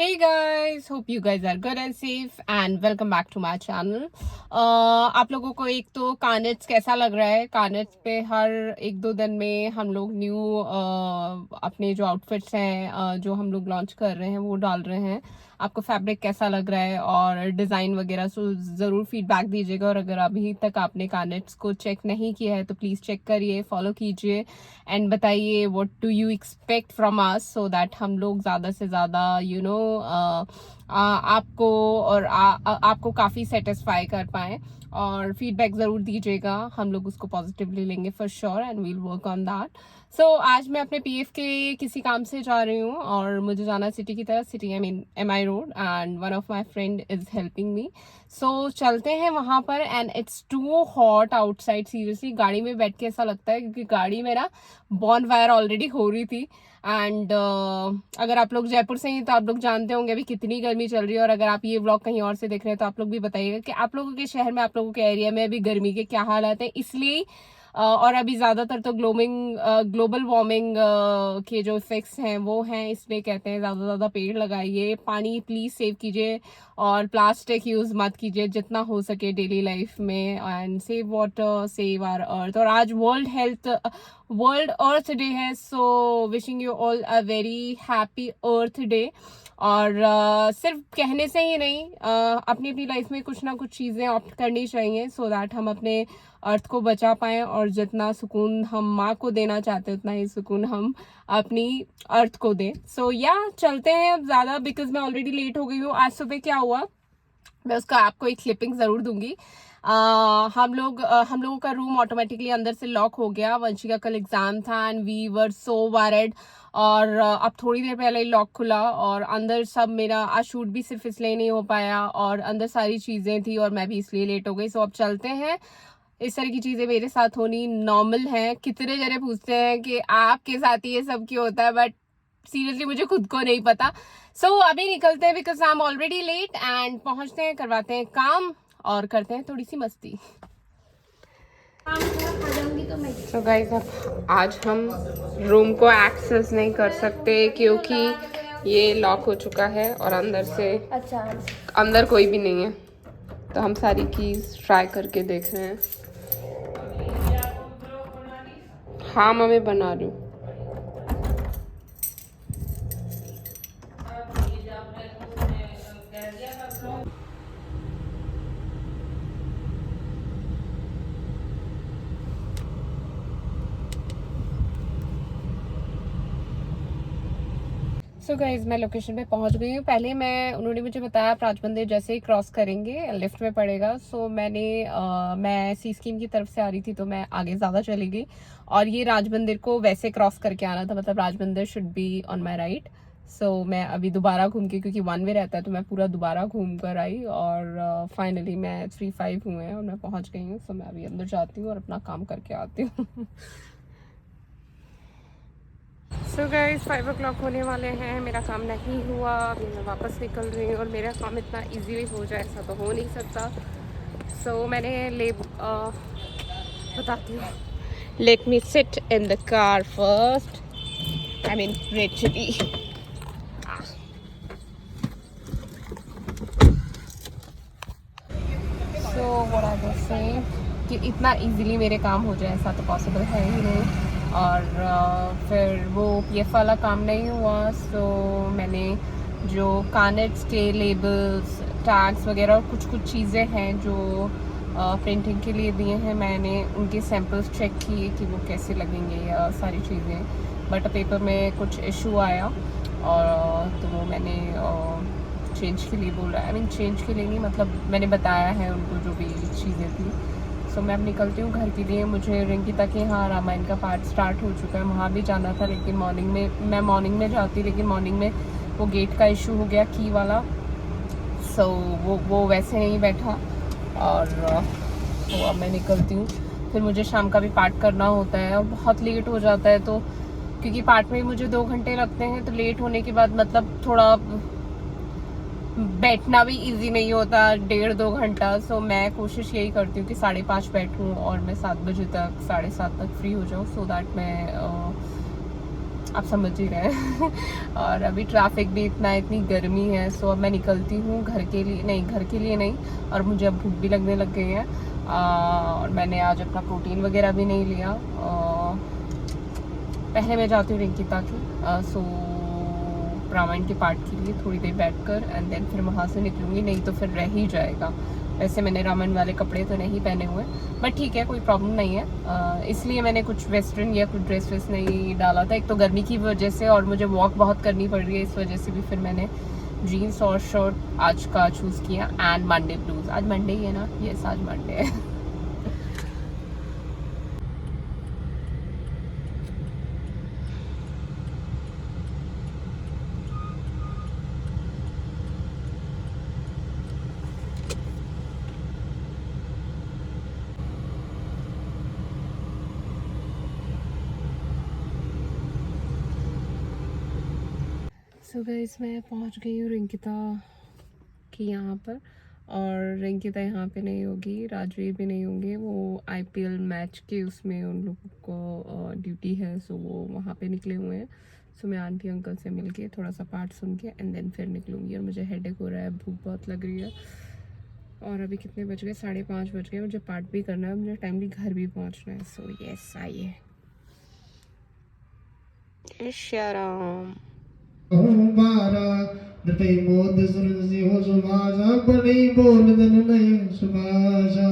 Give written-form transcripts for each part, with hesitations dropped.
Hey guys, hope you guys are good and safe and welcome back to my channel. आप लोगों को एक तो कानेट्स कैसा लग रहा है? कानेट्स पे हर एक दो दिन में हम लोग न्यू अपने जो आउटफिट्स हैं जो हम लोग लॉन्च कर रहे हैं वो डाल रहे हैं. आपको फैब्रिक कैसा लग रहा है और डिज़ाइन वगैरह सो ज़रूर फीडबैक दीजिएगा. और अगर अभी तक आपने कानेट्स को चेक नहीं किया है तो प्लीज़ चेक करिए, फॉलो कीजिए एंड बताइए what do you expect from us so that हम लोग ज़्यादा से ज़्यादा आपको और आपको काफ़ी सेटिस्फाई कर पाएँ. और फीडबैक ज़रूर दीजिएगा, हम लोग उसको पॉजिटिवली लेंगे for sure and will work on that. So आज मैं अपने पीएफ के किसी काम से जा रही हूँ और मुझे जाना सिटी की तरफ, city I mean MI road, and one of my friend is helping me. So चलते हैं वहाँ पर. And it's too hot outside, seriously गाड़ी में बैठ के ऐसा लगता है क्योंकि गाड़ी में ना बॉन फायर ऑलरेडी हो रही थी. एंड अगर आप लोग जयपुर से ही तो आप लोग जानते होंगे अभी कितनी गर्मी चल रही है. और अगर आप ये व्लॉग कहीं और से देख रहे हैं तो आप लोग भी बताइएगा कि आप लोगों के शहर में, आप लोगों के एरिया में अभी गर्मी के क्या हालात हैं. इसलिए और अभी ज़्यादातर तो ग्लोबल वार्मिंग के जो इफेक्ट्स हैं वो हैं, इसलिए कहते हैं ज़्यादा से ज़्यादा पेड़ लगाइए, पानी प्लीज़ सेव कीजिए और प्लास्टिक यूज़ मत कीजिए जितना हो सके डेली लाइफ में. And save water, save our earth. और आज वर्ल्ड अर्थ डे है. So wishing you all a very happy Earth Day. और सिर्फ कहने से ही नहीं, अपनी अपनी लाइफ में कुछ ना कुछ चीज़ें ऑप्ट करनी चाहिए सो दैट हम अपने अर्थ को बचा पाएँ. और जितना सुकून हम माँ को देना चाहते हैं उतना ही सुकून हम अपनी अर्थ को दें. सो या चलते हैं अब ज़्यादा, बिकॉज मैं ऑलरेडी लेट हो गई हूँ. आज सुबह क्या हुआ मैं उसका आपको एक क्लिपिंग ज़रूर दूंगी. हम लोगों का रूम ऑटोमेटिकली अंदर से लॉक हो गया. वंशी का कल एग्जाम था and we were so worried. और अब थोड़ी देर पहले ही लॉक खुला और अंदर सब मेरा आज शूट भी सिर्फ इसलिए नहीं हो पाया और अंदर सारी चीज़ें थी और मैं भी इसलिए लेट हो गई. सो अब चलते हैं. इस तरह की चीज़ें मेरे साथ होनी नॉर्मल है. कितने जने पूछते हैं कि आपके साथ ही ये सब क्यों होता है, बट सीरियसली मुझे खुद को नहीं पता. सो अभी निकलते हैं because I am already late. And पहुंचते हैं, करवाते हैं काम और करते हैं थोड़ी सी मस्ती. तो गाइस अब आज हम रूम को एक्सेस नहीं कर सकते क्योंकि ये लॉक हो चुका है और अंदर कोई भी नहीं है. तो हम सारी कीज ट्राई करके देख रहे हैं. हाँ मम्मी बना रही हूँ. सो गाइज मैं लोकेशन पे पहुंच गई हूँ. पहले उन्होंने मुझे बताया आप राज मंदिर जैसे ही क्रॉस करेंगे लेफ्ट में पड़ेगा. सो मैं सी स्कीम की तरफ से आ रही थी तो मैं आगे ज़्यादा चली गई और ये राज मंदिर को वैसे क्रॉस करके आना था, मतलब Raj Mandir should be on my right. So मैं अभी दोबारा घूम के, क्योंकि वन वे रहता है तो मैं पूरा दोबारा घूम कर आई और फाइनली मैं 3-5 हुए हैं और मैं पहुँच गई हूँ. सो मैं अभी अंदर जाती हूँ और अपना काम करके आती हूँ. सो गाइस 5 o'clock होने वाले हैं. मेरा काम नहीं हुआ, अभी मैं वापस निकल रही हूँ. और मेरा काम इतना इजीली हो जाए ऐसा तो हो नहीं सकता. सो मैंने बताती हूँ. Let me sit in the car first. I mean literally. So what I was saying कि इतना इजीली मेरे काम हो जाए ऐसा तो पॉसिबल है ही नहीं. और फिर वो PF वाला काम नहीं हुआ. सो मैंने जो कानेट्स के लेबल्स, टैग्स वगैरह और कुछ चीज़ें हैं जो प्रिंटिंग के लिए दिए हैं, मैंने उनके सैम्पल्स चेक किए कि वो कैसे लगेंगे या सारी चीज़ें. बट पेपर में कुछ इशू आया और तो वो मैंने चेंज के लिए बोला. आई मीन चेंज के लिए नहीं, मतलब मैंने बताया है उनको जो भी चीज़ें थी. सो मैं अब निकलती हूँ घर के लिए. मुझे रिंकिता के यहाँ रामायण का पार्ट स्टार्ट हो चुका है, वहाँ भी जाना था. लेकिन मॉर्निंग में जाती, लेकिन मॉर्निंग में वो गेट का इशू हो गया, की वाला. सो वो वैसे नहीं बैठा और तो अब मैं निकलती हूँ. फिर मुझे शाम का भी पार्ट करना होता है और बहुत लेट हो जाता है. तो क्योंकि पार्ट में मुझे 2 घंटे लगते हैं तो लेट होने के बाद मतलब थोड़ा बैठना भी इजी नहीं होता 1.5-2 घंटा. सो मैं कोशिश यही करती हूँ कि 5:30 बैठूँ और मैं 7 बजे तक 7:30 तक फ्री हो जाऊँ सो दैट मैं आप समझ ही रहे हैं। और अभी ट्रैफिक भी इतना है, इतनी गर्मी है। सो अब मैं निकलती हूँ घर के लिए नहीं, और मुझे अब भूख भी लगने लग गई है। और मैंने आज अपना प्रोटीन वगैरह भी नहीं लिया। पहले मैं जाती हूँ रिंकिता की सो रामायण के पाठ के लिए थोड़ी देर बैठकर, एंड देन फिर वहाँ से निकलूँगी, नहीं तो फिर रह ही जाएगा। वैसे मैंने रामायण वाले कपड़े तो नहीं पहने हुए, बट ठीक है, कोई प्रॉब्लम नहीं है। इसलिए मैंने कुछ वेस्टर्न या कुछ ड्रेस वेस नहीं डाला था, एक तो गर्मी की वजह से, और मुझे वॉक बहुत करनी पड़ रही है, इस वजह से भी फिर मैंने जीन्स और शर्ट आज का चूज़ किया। एंड मंडे ब्लूज, आज मंडे ही है ना? यस, आज मंडे है। सो गाइस, मैं पहुंच गई हूँ रिंकिता की यहाँ पर, और रिंकिता यहाँ पे नहीं होगी, राजवीर भी नहीं होंगे, वो आईपीएल मैच के उसमें उन लोगों को ड्यूटी है, सो वो वहाँ पे निकले हुए हैं। सो मैं आंटी अंकल से मिल के थोड़ा सा पाठ सुन के एंड देन फिर निकलूँगी। और मुझे हेडेक हो रहा है, भूख बहुत लग रही है, और अभी कितने बज गए? 5:30 बज गए। मुझे पाठ भी करना है, मुझे टाइमली घर भी पहुँचना है। सो यस, आइए। शराम बारा दते मोद सुरसी हो सुभाषा बड़ी बोल दनु नहीं सुभाषा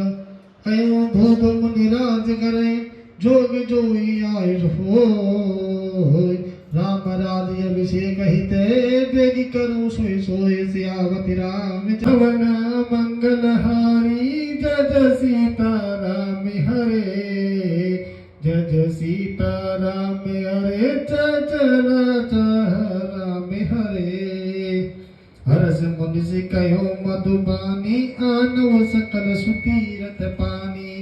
अयो भूत मुनिराज करे जोग जोई आयुष हो राम राज अभिषेक हिते बेगी करूं सोई सोई सियावति राम चवन मंगलहारी जय सीता राम हरे जय सीता राम हरे चला राम हरे हरस मुनि से कहो मधुबानी आनव सकल सुतीरथ पानी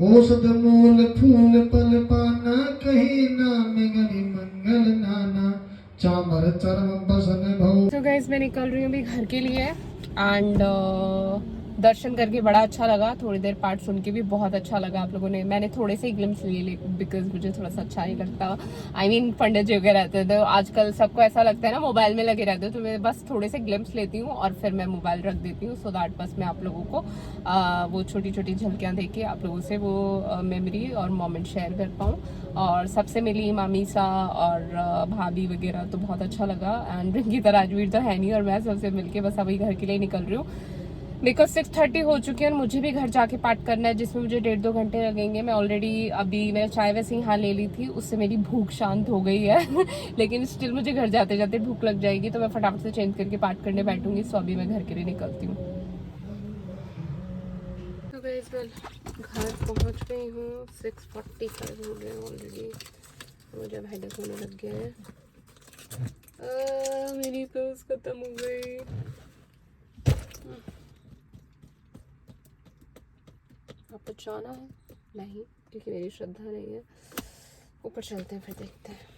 औषध मूल फूल पल पाना कही नाम गरि मंगल नाना चामर चरम बसन भव। तो गाइस, मैं निकल रही हूँ अभी घर के लिए, एंड दर्शन करके बड़ा अच्छा लगा, थोड़ी देर पाठ सुन के भी बहुत अच्छा लगा। आप लोगों ने, मैंने थोड़े से ग्लिम्स लिए बिकॉज मुझे थोड़ा सा अच्छा नहीं लगता। आई मीन पंडित जी वगैरह रहते हैं तो आजकल सबको ऐसा लगता है ना, मोबाइल में लगे रहते हो, तो मैं बस थोड़े से ग्लिम्स लेती हूँ और फिर मैं मोबाइल रख देती हूँ, सो दैट बस मैं आप लोगों को वो छोटी छोटी झलकियाँ देख के आप लोगों से वो मेमोरी और मोमेंट शेयर कर पाऊँ। और सबसे मिली मामी सा और भाभी वगैरह, तो बहुत अच्छा लगा। एंड रिंकिता राजवीर तो है नहीं, और मैं सबसे मिलके बस अभी घर के लिए निकल रही हूँ, बिकॉज 6:30 हो चुकी है और मुझे भी घर जाके पाठ करना है, जिसमें मुझे 1.5-2 घंटे लगेंगे। मैं ऑलरेडी अभी मैं चाय वैसे यहाँ ले ली थी, उससे मेरी भूख शांत हो गई है लेकिन स्टिल मुझे घर जाते जाते भूख लग जाएगी, तो मैं फटाफट से चेंज करके पाठ करने बैठूंगी। सो अभी मैं घर के लिए निकलती हूँ। तो गाइस, मैं घर पहुँच गई हूँ, 6:45 हो गए ऑलरेडी। मुझे अब हेडेक होने लग गया है। मेरी पिल्स खत्म हो गई। आपको जाना है? नहीं, क्योंकि मेरी श्रद्धा नहीं है। ऊपर चलते हैं, फिर देखते हैं।